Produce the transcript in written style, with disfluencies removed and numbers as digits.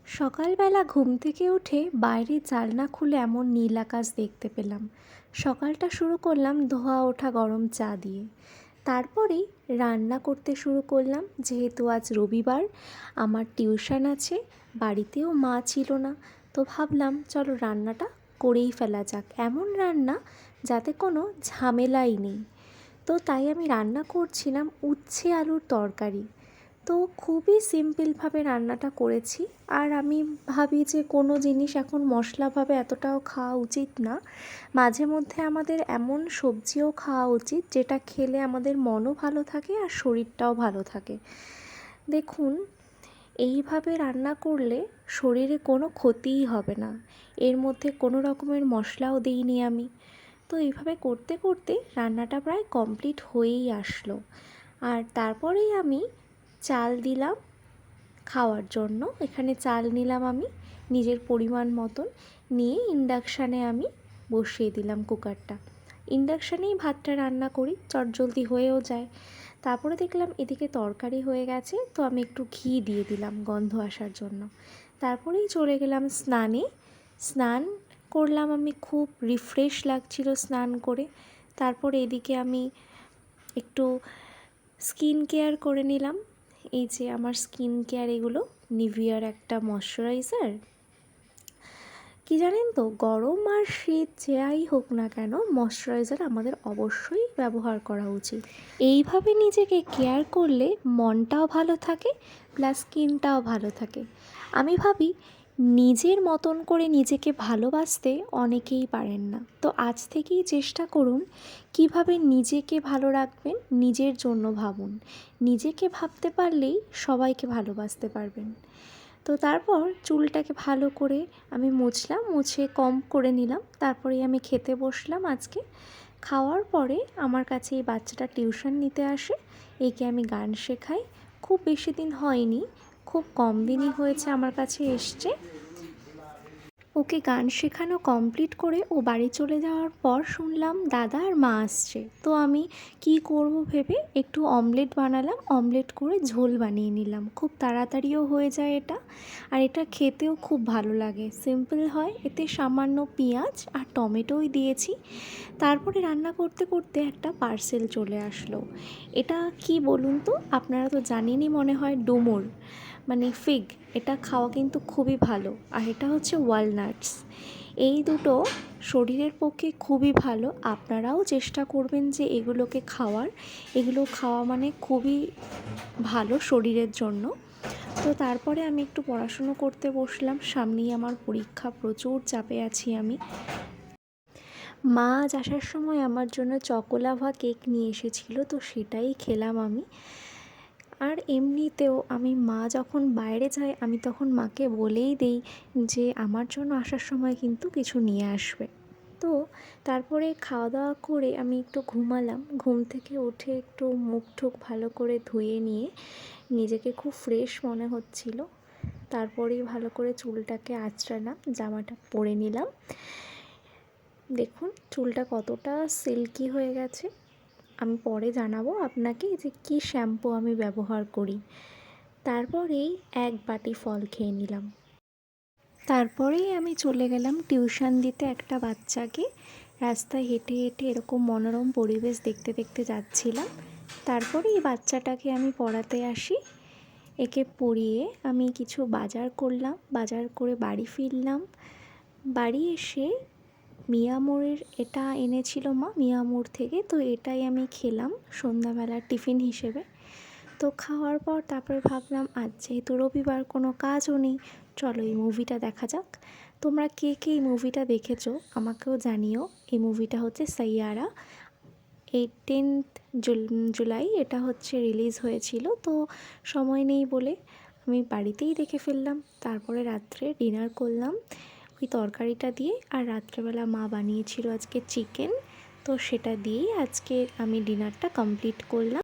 সকালবেলা ঘুম থেকে উঠে বাইরে জানলা খুলে এমন নীল আকাশ দেখতে পেলাম। সকালটা শুরু করলাম ধোয়া ওঠা গরম চা দিয়ে। তারপরেই রান্না করতে শুরু করলাম। যেহেতু আজ রবিবার, আমার টিউশন আছে, বাড়িতেও মা ছিল না, তো ভাবলাম চলো রান্নাটা করেই ফেলা যাক। এমন রান্না যাতে কোনো ঝামেলাই নেই। তো তাই আমি রান্না করছিলাম উচ্ছে আলুর তরকারি। তো খুবই সিম্পলভাবে রান্নাটা করেছি। আর আমি ভাবি যে কোনো জিনিস এখন মশলাভাবে এতটাও খাওয়া উচিত না। মাঝে মধ্যে আমাদের এমন সবজিও খাওয়া উচিত যেটা খেলে আমাদের মনও ভালো থাকে আর শরীরটাও ভালো থাকে। দেখুন, এইভাবে রান্না করলে শরীরে কোনো ক্ষতিই হবে না। এর মধ্যে কোনো রকমের মশলাও দিইনি আমি। তো এইভাবে করতে করতে রান্নাটা প্রায় কমপ্লিট হয়েই আসলো। আর তারপরেই আমি চাল দিলাম খাওয়ার জন্য। এখানে চাল নিলাম আমি নিজের পরিমাণ মতন, নিয়ে ইন্ডাকশানে আমি বসিয়ে দিলাম কুকারটা। ইন্ডাকশানেই ভাতটা রান্না করি, চটজলদি হয়েও যায়। তারপরে দেখলাম এদিকে তরকারি হয়ে গেছে, তো আমি একটু ঘি দিয়ে দিলাম গন্ধ আসার জন্য। তারপরেই চলে গেলাম স্নানে। স্নান করলাম আমি, খুব রিফ্রেশ লাগছিল স্নান করে। তারপর এদিকে আমি একটু স্কিন কেয়ার করে নিলাম। এই যে আমার স্কিন কেয়ার, এগুলো নিভিয়ার একটা ময়শ্চারাইজার। কি জানেন তো, গরম আর শীত যাই হোক না কেন, ময়শ্চারাইজার আমাদের অবশ্যই ব্যবহার করা উচিত। এইভাবে নিজেকে কেয়ার করলে মনটাও ভালো থাকে, প্লাস স্কিনটাও ভালো থাকে। আমি ভাবি নিজের মতন করে নিজেকে ভালোবাসতে অনেকেই পারেন না। তো আজ থেকেই চেষ্টা করুন কিভাবে নিজেকে ভালো রাখবেন। নিজের জন্য ভাবুন। নিজেকে ভাবতে পারলেই সবাইকে ভালোবাসতে পারবেন। তো তারপর চুলটাকে ভালো করে আমি মুছলাম, মুছে কম করে নিলাম। তারপরেই আমি খেতে বসলাম আজকে। খাওয়ার পরে আমার কাছে এই বাচ্চাটা টিউশন নিতে আসে, একে আমি গান শেখাই। খুব বেশি দিন হয়নি, খুব কম দিনই হয়েছে আমার কাছে এসছে। ওকে গান শেখানো কমপ্লিট করে ও বাড়ি চলে যাওয়ার পর শুনলাম দাদা আর মা আসছে। তো আমি কি করব ভেবে একটু অমলেট বানালাম, অমলেট করে ঝোল বানিয়ে নিলাম। খুব তাড়াতাড়িও হয়ে যায় এটা, আর এটা খেতেও খুব ভালো লাগে, সিম্পল হয়। এতে সামান্য পেঁয়াজ আর টমেটোই দিয়েছি। তারপরে রান্না করতে করতে একটা পার্সেল চলে আসলো। এটা কি বলুন তো, আপনারা তো জানেনই মনে হয়, ডুমুর মানে ফিগ। এটা খাওয়া কিন্তু খুবই ভালো। আর এটা হচ্ছে ওয়ালনাটস। এই দুটো শরীরের পক্ষে খুবই ভালো। আপনারাও চেষ্টা করবেন যে এগুলোকে খাওয়ার। এগুলো খাওয়া মানে খুবই ভালো শরীরের জন্য। তো তারপরে আমি একটু পড়াশুনো করতে বসলাম। সামনেই আমার পরীক্ষা, প্রচুর চাপে আছি আমি। মা আজ আসার সময় আমার জন্য চকোলাভা কেক নিয়ে এসেছিলো, তো সেটাই খেলাম আমি। আর এমনিতেও আমি মা যখন বাইরে যায়, আমি তখন মাকে বলেই দিই যে আমার জন্য আসার সময় কিন্তু কিছু নিয়ে আসবে। তো তারপরে খাওয়া দাওয়া করে আমি একটু ঘুমালাম। ঘুম থেকে উঠে একটু মুখ টুখ ভালো করে ধুয়ে নিয়ে নিজেকে খুব ফ্রেশ মনে হচ্ছিল। তারপরেই ভালো করে চুলটাকে আঁচড়ালাম, জামাটা পরে নিলাম। দেখুন চুলটা কতটা সিল্কি হয়ে গেছে। আমি পরে জানাবো আপনাকে যে কী শ্যাম্পু আমি ব্যবহার করি। তারপরেই এক বাটি ফল খেয়ে নিলাম। তারপরেই আমি চলে গেলাম টিউশন দিতে একটা বাচ্চাকে। রাস্তায় হেঁটে হেঁটে এরকম মনোরম পরিবেশ দেখতে দেখতে যাচ্ছিলাম। তারপরে এই বাচ্চাটাকে আমি পড়াতে আসি। একে পড়িয়ে আমি কিছু বাজার করলাম, বাজার করে বাড়ি ফিরলাম। বাড়ি এসে মিয়ামোড়ের এটা এনেছিল মা মিয়ামোড় থেকে, তো এটাই আমি খেলাম সন্ধ্যাবেলার টিফিন হিসেবে। তো খাওয়ার পর তারপরে ভাবলাম আজ যেহেতু রবিবার, কোনো কাজও নেই, চলো এই মুভিটা দেখা যাক। তোমরা কে কে এই মুভিটা দেখেছো আমাকেও জানিও। এই মুভিটা হচ্ছে সাইয়ারা। 18th জুলাই এটা হচ্ছে রিলিজ হয়েছিল। তো সময় নেই বলে আমি বাড়িতেই দেখে ফেললাম। তারপরে রাত্রে ডিনার করলাম ওই তরকারিটা দিয়ে। আর রাত্রেবেলা মা বানিয়েছিল আজকে চিকেন, তো সেটা দিয়েই আজকে আমি ডিনারটা কমপ্লিট করলাম।